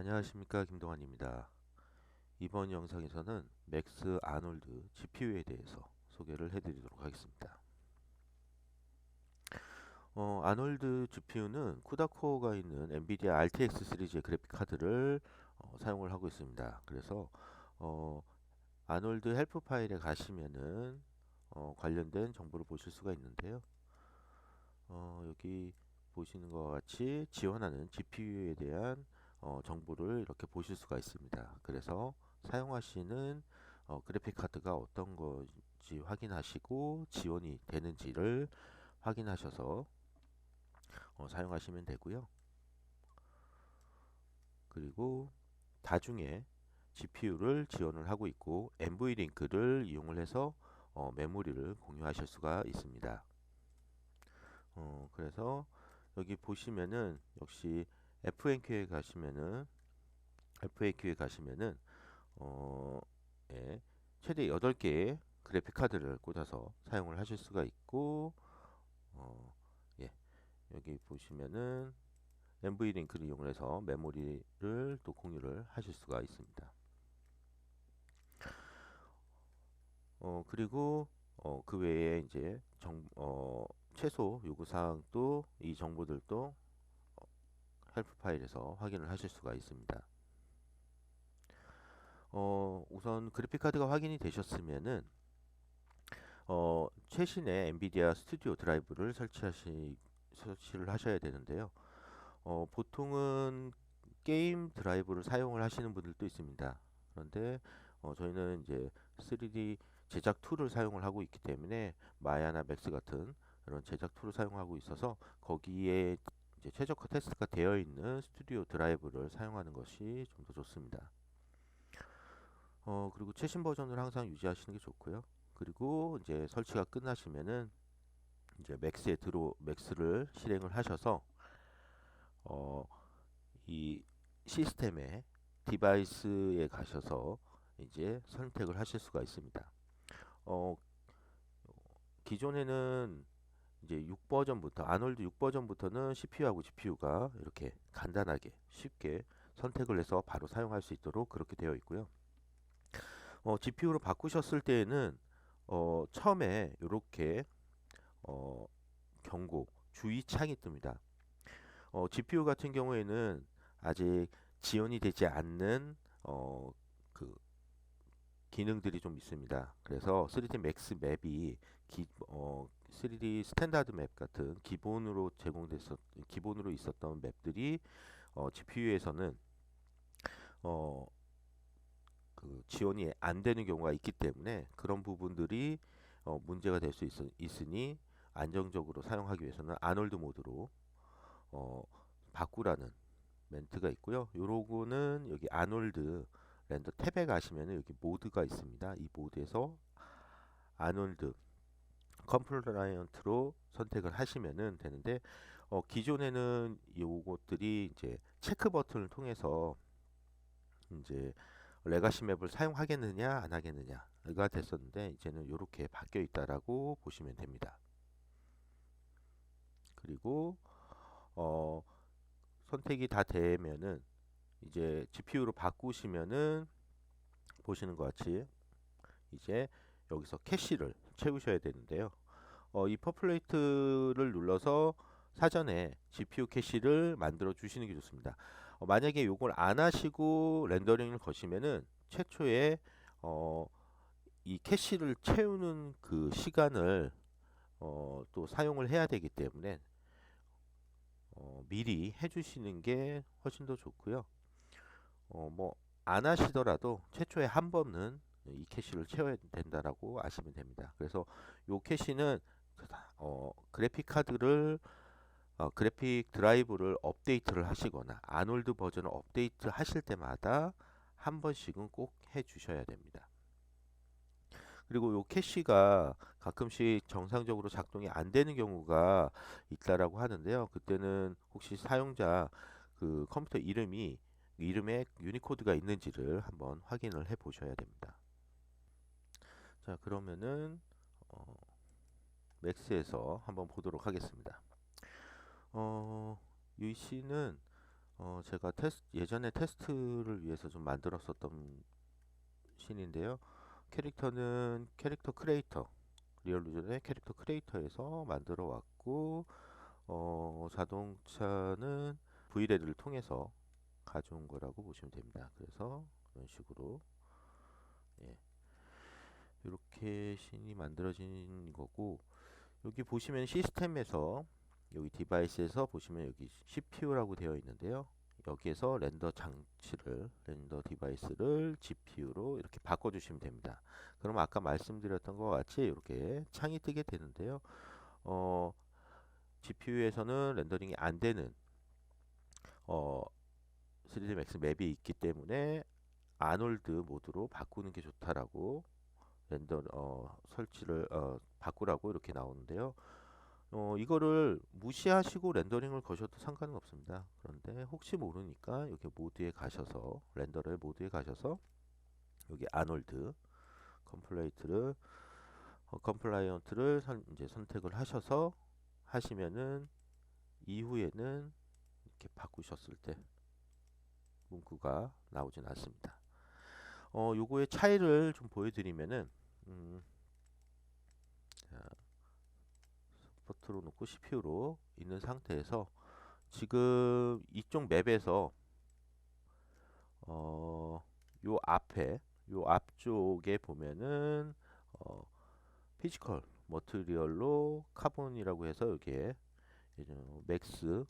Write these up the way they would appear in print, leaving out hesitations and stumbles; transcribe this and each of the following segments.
안녕하십니까, 김동환입니다. 이번 영상에서는 맥스 아놀드 GPU에 대해서 소개를 해드리도록 하겠습니다. 아놀드 GPU는 쿠다 코어가 있는 엔비디아 RTX 시리즈의 그래픽 카드를 사용을 하고 있습니다. 그래서 어, 아놀드 헬프 파일에 가시면은 관련된 정보를 보실 수가 있는데요. 여기 보시는 것과 같이 지원하는 GPU에 대한 정보를 이렇게 보실 수가 있습니다. 그래서 사용하시는 그래픽 카드가 어떤 건지 확인하시고 지원이 되는지를 확인하셔서 사용하시면 되고요. 그리고 다중에 GPU를 지원을 하고 있고 NVLink를 이용을 해서 메모리를 공유하실 수가 있습니다. 그래서 여기 보시면은 역시 FAQ에 가시면은 FAQ에 가시면은 어, 예, 최대 8개의 그래픽 카드를 꽂아서 사용을 하실 수가 있고 어, 예, 여기 보시면은 NV링크를 이용해서 메모리를 또 공유를 하실 수가 있습니다. 그리고 그 외에 이제 최소 요구 사항도 이 정보들도 헬프 파일에서 확인을 하실 수가 있습니다. 우선 그래픽 카드가 확인이 되셨으면은 최신의 엔비디아 스튜디오 드라이브를 설치를 하셔야 되는데요. 보통은 게임 드라이브를 사용을 하시는 분들도 있습니다. 그런데 저희는 이제 3D 제작 툴을 사용을 하고 있기 때문에 마야나 맥스 같은 그런 제작 툴을 사용하고 있어서 거기에 이제 최적화 테스트가 되어 있는 스튜디오 드라이브를 사용하는 것이 좀 더 좋습니다. 그리고 최신 버전을 항상 유지하시는 게 좋고요. 그리고 이제 설치가 끝나시면은 이제 맥스를 실행을 하셔서 어, 이 시스템의 디바이스에 가셔서 이제 선택을 하실 수가 있습니다. 어, 기존에는 이제 6버전부터 아놀드 6버전부터는 CPU하고 GPU가 이렇게 간단하게 쉽게 선택을 해서 바로 사용할 수 있도록 그렇게 되어 있고요. GPU로 바꾸셨을 때에는 처음에 이렇게 어, 경고 주의 창이 뜹니다. GPU 같은 경우에는 아직 지원이 되지 않는 그 기능들이 좀 있습니다. 그래서 3D 맥스 맵이 3D 스탠다드 맵 같은 기본으로 있었던 맵들이 GPU에서는 어, 그 지원이 안 되는 경우가 있기 때문에 그런 부분들이 문제가 될 수 있으니 안정적으로 사용하기 위해서는 아놀드 모드로 어, 바꾸라는 멘트가 있고요. 요로고는 여기 아놀드 렌더 탭에 가시면 여기 모드가 있습니다. 이 모드에서 아놀드 컴플라이언트로 선택을 하시면 되는데 기존에는 요것들이 이제 체크 버튼을 통해서 이제 레가시 맵을 사용하겠느냐 안 하겠느냐가 됐었는데 이제는 이렇게 바뀌어 있다라고 보시면 됩니다. 그리고 어, 선택이 다 되면은 이제 GPU로 바꾸시면은 보시는 것 같이 이제 여기서 캐시를 채우셔야 되는데요. 이 퍼플레이트를 눌러서 사전에 GPU 캐시를 만들어 주시는 게 좋습니다. 만약에 이걸 안 하시고 렌더링을 거시면은 최초에 어, 이 캐시를 채우는 그 시간을 또 사용을 해야 되기 때문에 미리 해주시는 게 훨씬 더 좋고요. 뭐 안 하시더라도 최초에 한 번은 이 캐시를 채워야 된다라고 아시면 됩니다. 그래서 이 캐시는 그래픽 드라이브를 업데이트를 하시거나 아놀드 버전을 업데이트 하실 때마다 한 번씩은 꼭 해주셔야 됩니다. 그리고 이 캐시가 가끔씩 정상적으로 작동이 안 되는 경우가 있다라고 하는데요. 그때는 혹시 사용자 그 컴퓨터 이름에 유니코드가 있는지를 한번 확인을 해 보셔야 됩니다. 자, 그러면은 어, 맥스에서 한번 보도록 하겠습니다. UEC는 제가 예전에 테스트를 위해서 좀 만들었었던 씬인데요. 캐릭터는 캐릭터 크리에이터, 리얼루전의 캐릭터 크리에이터에서 만들어 왔고, 자동차는 V레드를 통해서 가져온 거라고 보시면 됩니다. 그래서 이런 식으로, 예, 이렇게 씬이 만들어진 거고, 여기 보시면 시스템에서, 여기 디바이스에서 보시면 여기 CPU라고 되어 있는데요. 여기에서 렌더 디바이스를 GPU로 이렇게 바꿔주시면 됩니다. 그럼 아까 말씀드렸던 것 같이 이렇게 창이 뜨게 되는데요. GPU에서는 렌더링이 안 되는 3D Max 맵이 있기 때문에 아놀드 모드로 바꾸는 게 좋다라고 설치를 바꾸라고 이렇게 나오는데요. 이거를 무시하시고 렌더링을 거셔도 상관은 없습니다. 그런데 혹시 모르니까 여기 모드에 가셔서 렌더럴 모드에 가셔서 여기 아놀드 컴플라이언트를 이제 선택을 하셔서 하시면은 이후에는 이렇게 바꾸셨을 때 문구가 나오진 않습니다. 요거의 차이를 좀 보여드리면은 자, 서포트로 놓고 CPU로 있는 상태에서 지금 이쪽 맵에서 요 앞쪽에 보면은 피지컬 머티리얼로 카본이라고 해서 여기에 맥스에서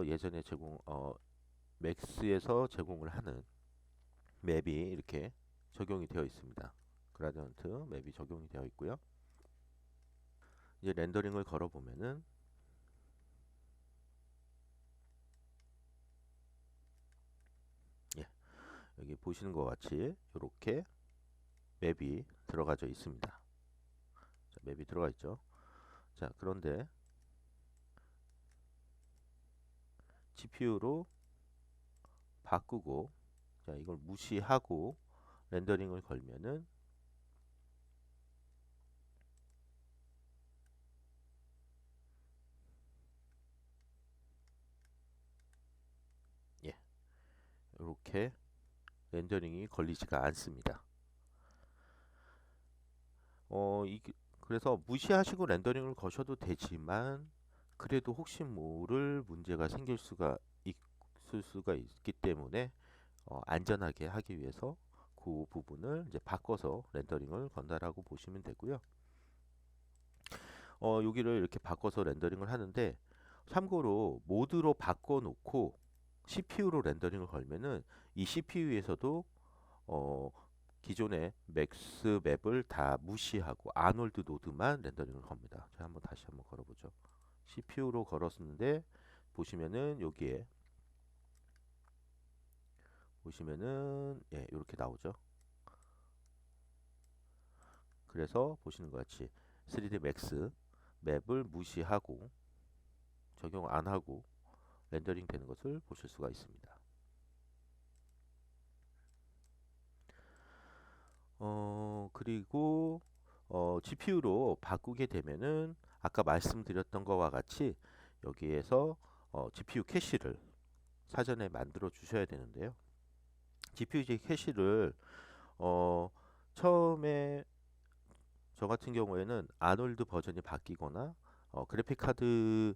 예전에 맥스에서 제공을 하는 맵이 이렇게 적용이 되어 있습니다. 그라디언트 맵이 적용이 되어 있고요. 이제 렌더링을 걸어 보면은 예, 여기 보시는 것 같이 이렇게 맵이 들어가져 있습니다. 자, 맵이 들어가 있죠. 자, 그런데 GPU로 바꾸고, 자, 이걸 무시하고 렌더링을 걸면은 예, 이렇게 렌더링이 걸리지가 않습니다. 그래서 무시하시고 렌더링을 거셔도 되지만 그래도 혹시 모를 문제가 있을 수가 있기 때문에 안전하게 하기 위해서 그 부분을 이제 바꿔서 렌더링을 건다라고 보시면 되고요. 여기를 이렇게 바꿔서 렌더링을 하는데 참고로 모드로 바꿔 놓고 CPU로 렌더링을 걸면은 이 CPU에서도 기존의 맥스 맵을 다 무시하고 아놀드 노드만 렌더링을 겁니다. 제가 다시 한번 걸어보죠. CPU로 걸었는데 보시면은 여기에 보시면은 예, 이렇게 나오죠. 그래서 보시는 것 같이 3D Max 맵을 무시하고 적용 안 하고 렌더링 되는 것을 보실 수가 있습니다. 그리고 GPU로 바꾸게 되면은 아까 말씀드렸던 것과 같이 여기에서 GPU 캐시를 사전에 만들어 주셔야 되는데요. GPU 캐시를 처음에 저 같은 경우에는 아놀드 버전이 바뀌거나 그래픽 카드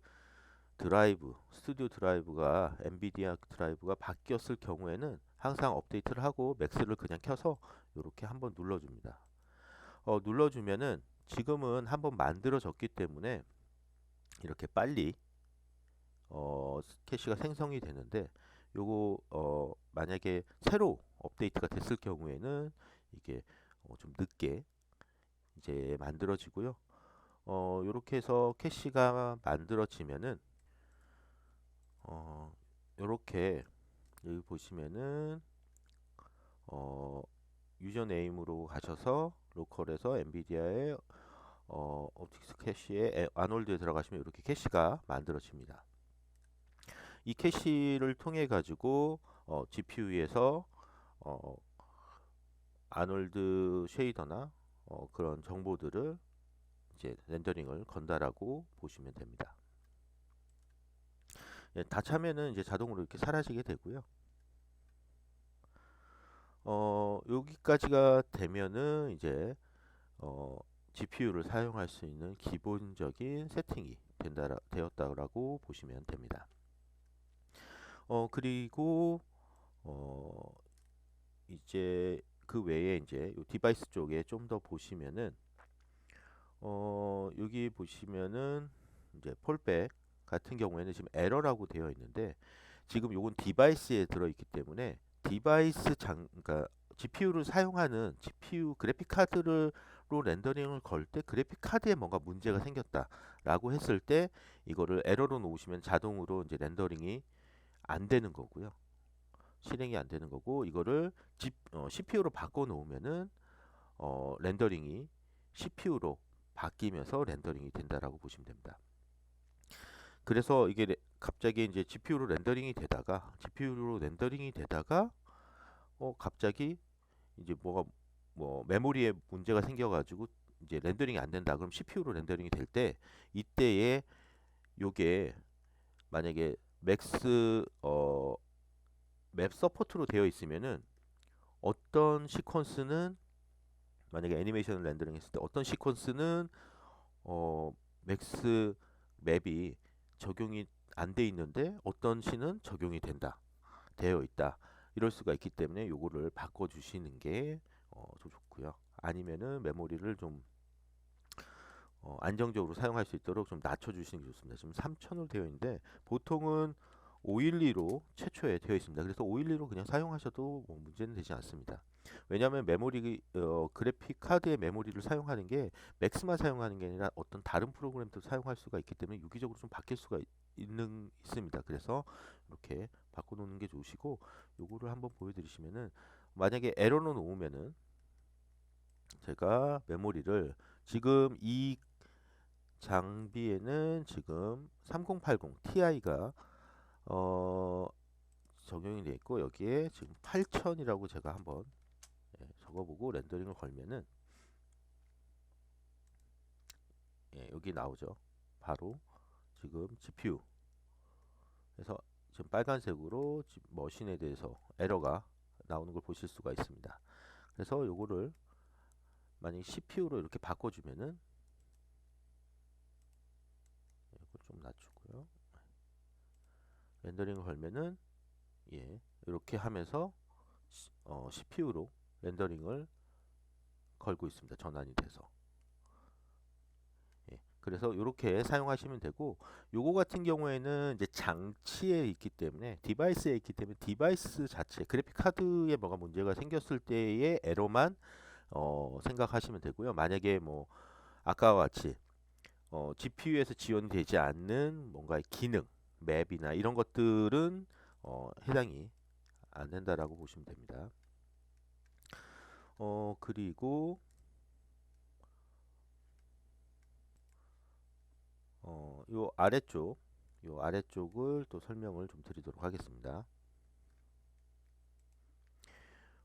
드라이브, 스튜디오 드라이브가 엔비디아 드라이브가 바뀌었을 경우에는 항상 업데이트를 하고 맥스를 그냥 켜서 이렇게 한번 눌러줍니다. 눌러주면은 지금은 한번 만들어졌기 때문에 이렇게 빨리 캐시가 생성이 되는데 요거 만약에 새로 업데이트가 됐을 경우에는 이게 좀 늦게 이제 만들어지고요. 요렇게 해서 캐시가 만들어지면은 요렇게 여기 보시면은 유저네임으로 가셔서 로컬에서 엔비디아의 옵틱스 캐시에 아놀드에 들어가시면 이렇게 캐시가 만들어집니다. 이 캐시를 통해 가지고 GPU에서 아놀드 쉐이더나 그런 정보들을 이제 렌더링을 건다라고 보시면 됩니다. 다 차면은 이제 자동으로 이렇게 사라지게 되고요. 여기까지가 되면은 이제 GPU를 사용할 수 있는 기본적인 세팅이 되었다라고 보시면 됩니다. 그리고 어, 이제 그 외에 이제 요 디바이스 쪽에 좀 더 보시면은 여기 보시면은 이제 폴백 같은 경우에는 지금 에러라고 되어 있는데 지금 요건 디바이스에 들어있기 때문에 그러니까 GPU를 사용하는 GPU 그래픽 카드로 렌더링을 걸 때 그래픽 카드에 뭔가 문제가 생겼다라고 했을 때 이거를 에러로 놓으시면 자동으로 이제 렌더링이 안 되는 거고요. 실행이 안 되는 거고 이거를 CPU로 바꿔 놓으면은 렌더링이 CPU로 바뀌면서 렌더링이 된다라고 보시면 됩니다. 그래서 이게 갑자기 이제 GPU로 렌더링이 되다가 갑자기 이제 뭐 메모리에 문제가 생겨가지고 이제 렌더링이 안 된다. 그럼 CPU로 렌더링이 될 때 이때에 요게 만약에 맵 서포트로 되어 있으면은 어떤 시퀀스는 만약에 애니메이션을 렌더링 했을 때 어떤 시퀀스는 맥스 맵이 적용이 안 돼 있는데 어떤 시는 적용이 되어 있다. 이럴 수가 있기 때문에 요거를 바꿔 주시는 게 좀 좋고요. 아니면은 메모리를 좀 안정적으로 사용할 수 있도록 좀 낮춰 주시는 게 좋습니다. 지금 3000으로 되어 있는데 보통은 512로 최초에 되어 있습니다. 그래서 512로 그냥 사용하셔도 뭐 문제는 되지 않습니다. 왜냐하면 그래픽 카드의 메모리를 사용하는 게 맥스만 사용하는 게 아니라 어떤 다른 프로그램도 사용할 수가 있기 때문에 유기적으로 좀 바뀔 수가 있습니다. 그래서 이렇게 바꿔놓는 게 좋으시고 요거를 한번 보여드리시면은 만약에 에러로 놓으면은 제가 메모리를 지금 이 장비에는 지금 3080 Ti가 적용이 되어 있고 여기에 지금 8000이라고 제가 한번 적어보고 렌더링을 걸면은 여기 나오죠. 바로 지금 GPU 그래서 지금 빨간색으로 머신에 대해서 에러가 나오는 걸 보실 수가 있습니다. 그래서 요거를 만약 CPU로 이렇게 바꿔주면은 이걸 좀 낮추고요. 렌더링을 걸면은 이렇게 하면서 CPU로 렌더링을 걸고 있습니다. 전환이 돼서. 그래서 이렇게 사용하시면 되고 요거 같은 경우에는 이제 장치에 있기 때문에 디바이스에 있기 때문에 디바이스 자체 그래픽 카드에 뭐가 문제가 생겼을 때의 에러만 생각하시면 되고요. 만약에 뭐 아까와 같이 GPU에서 지원되지 않는 뭔가 기능, 맵이나 이런 것들은 해당이 안 된다라고 보시면 됩니다. 그리고 요 아래쪽을 또 설명을 좀 드리도록 하겠습니다.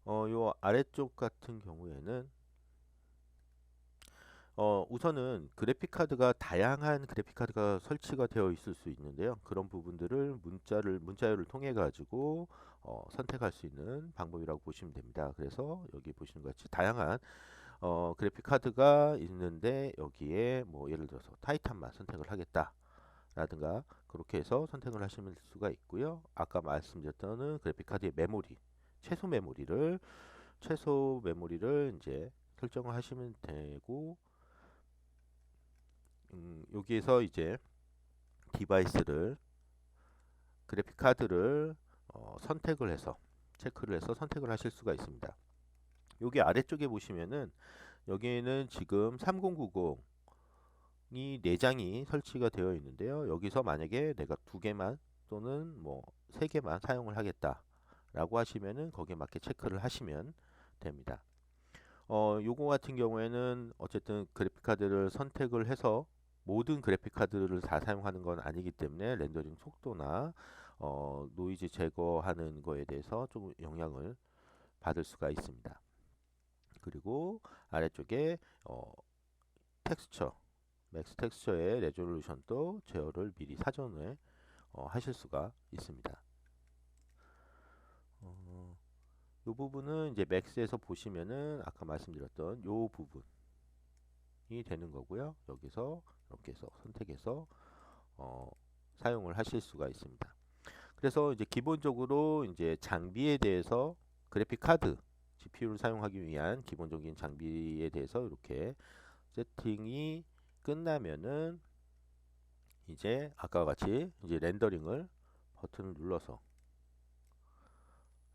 요 아래쪽 같은 경우에는 우선은 다양한 그래픽 카드가 설치가 되어 있을 수 있는데요. 그런 부분들을 문자열을 통해 가지고 선택할 수 있는 방법이라고 보시면 됩니다. 그래서 여기 보시는 것 같이 다양한 그래픽 카드가 있는데 여기에 뭐 예를 들어서 타이탄만 선택을 하겠다 라든가 그렇게 해서 선택을 하실 수가 있고요. 아까 말씀드렸던 그래픽 카드의 최소 메모리를 이제 설정을 하시면 되고 여기에서 이제 디바이스를 그래픽 카드를 체크를 해서 선택을 하실 수가 있습니다. 여기 아래쪽에 보시면은 여기에는 지금 3090이 4장이 설치가 되어 있는데요. 여기서 만약에 내가 2개만 또는 뭐 3개만 사용을 하겠다 라고 하시면은 거기에 맞게 체크를 하시면 됩니다. 요거 같은 경우에는 어쨌든 그래픽 카드를 선택을 해서 모든 그래픽 카드를 다 사용하는 건 아니기 때문에 렌더링 속도나 노이즈 제거하는 거에 대해서 좀 영향을 받을 수가 있습니다. 그리고 아래쪽에 텍스처 맥스 텍스처의 레졸루션도 제어를 미리 사전에 하실 수가 있습니다. 이 부분은 이제 맥스에서 보시면은 아까 말씀드렸던 이 부분이 되는 거고요. 여기서 이렇게 해서 선택해서 사용을 하실 수가 있습니다. 그래서 이제 기본적으로 이제 장비에 대해서 그래픽 카드 GPU를 사용하기 위한 기본적인 장비에 대해서 이렇게 세팅이 끝나면은 이제 아까 같이 이제 렌더링을 버튼을 눌러서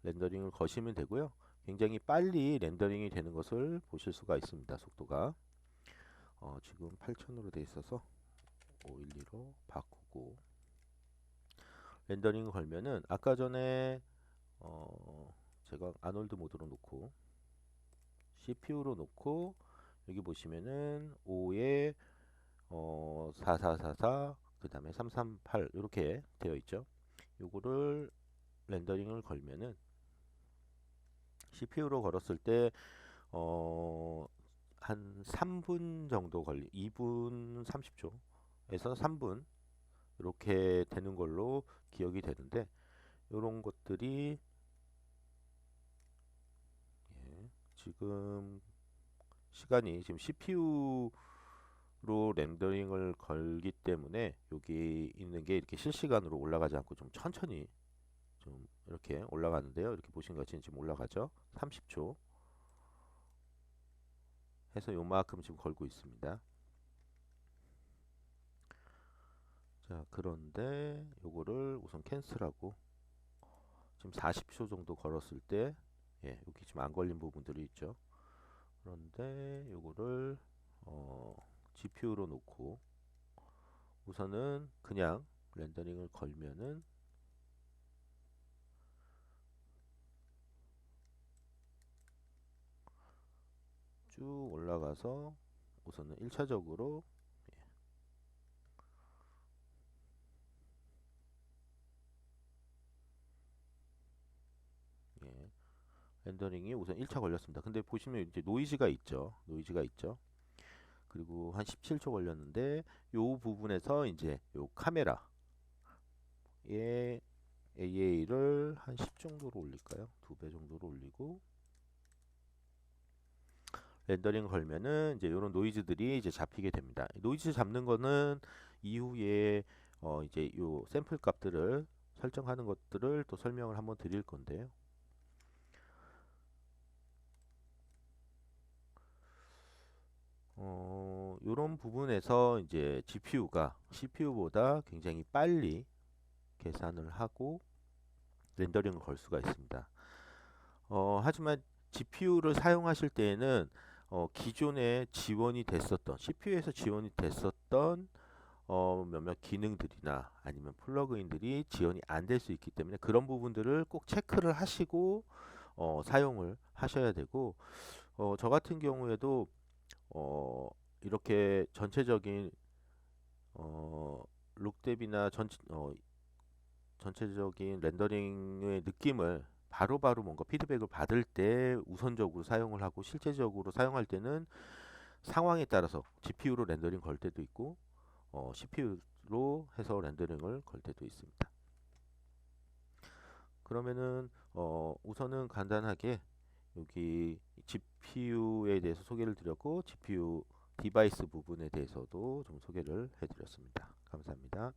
렌더링을 거시면 되고요. 굉장히 빨리 렌더링이 되는 것을 보실 수가 있습니다. 속도가 지금 8000으로 되어 있어서 512로 바꾸고 렌더링을 걸면은 아까 전에 제가 아놀드 모드로 놓고 CPU로 놓고 여기 보시면은 5에 4444 그 다음에 338 이렇게 되어 있죠. 요거를 렌더링을 걸면은 CPU로 걸었을 때 한 3분 정도 2분 30초에서 3분 이렇게 되는 걸로 기억이 되는데 이런 것들이 지금 시간이 지금 CPU로 렌더링을 걸기 때문에 여기 있는 게 이렇게 실시간으로 올라가지 않고 좀 천천히 좀 이렇게 올라가는데요. 이렇게 보시는 것처럼 지금 올라가죠. 30초 해서 요만큼 지금 걸고 있습니다. 자, 그런데 요거를 우선 캔슬하고 지금 40초 정도 걸었을 때 여기 지금 안 걸린 부분들이 있죠. 그런데 요거를 GPU로 놓고 우선은 그냥 렌더링을 걸면은 쭉 올라가서 우선은 1차적으로 렌더링이 우선 1차 걸렸습니다. 근데 보시면 이제 노이즈가 있죠. 노이즈가 있죠. 그리고 한 17초 걸렸는데 요 부분에서 이제 요 카메라의 AA를 한 10 정도로 올릴까요? 2배 정도로 올리고 렌더링 걸면은 이제 이런 노이즈들이 이제 잡히게 됩니다. 노이즈 잡는 거는 이후에 이제 요 샘플 값들을 설정하는 것들을 또 설명을 한번 드릴 건데요. 요런 부분에서 이제 GPU가 CPU보다 굉장히 빨리 계산을 하고 렌더링을 걸 수가 있습니다. 하지만 GPU를 사용하실 때에는 기존에 지원이 됐었던 CPU에서 지원이 됐었던 몇몇 기능들이나 아니면 플러그인들이 지원이 안 될 수 있기 때문에 그런 부분들을 꼭 체크를 하시고 사용을 하셔야 되고 저 같은 경우에도 이렇게 전체적인 룩뎁이나 전체적인 렌더링의 느낌을 바로바로 뭔가 피드백을 받을 때 우선적으로 사용을 하고 실제적으로 사용할 때는 상황에 따라서 GPU로 렌더링 걸 때도 있고 CPU로 해서 렌더링을 걸 때도 있습니다. 그러면은 우선은 간단하게 여기 GPU에 대해서 소개를 드렸고 GPU 디바이스 부분에 대해서도 좀 소개를 해드렸습니다. 감사합니다.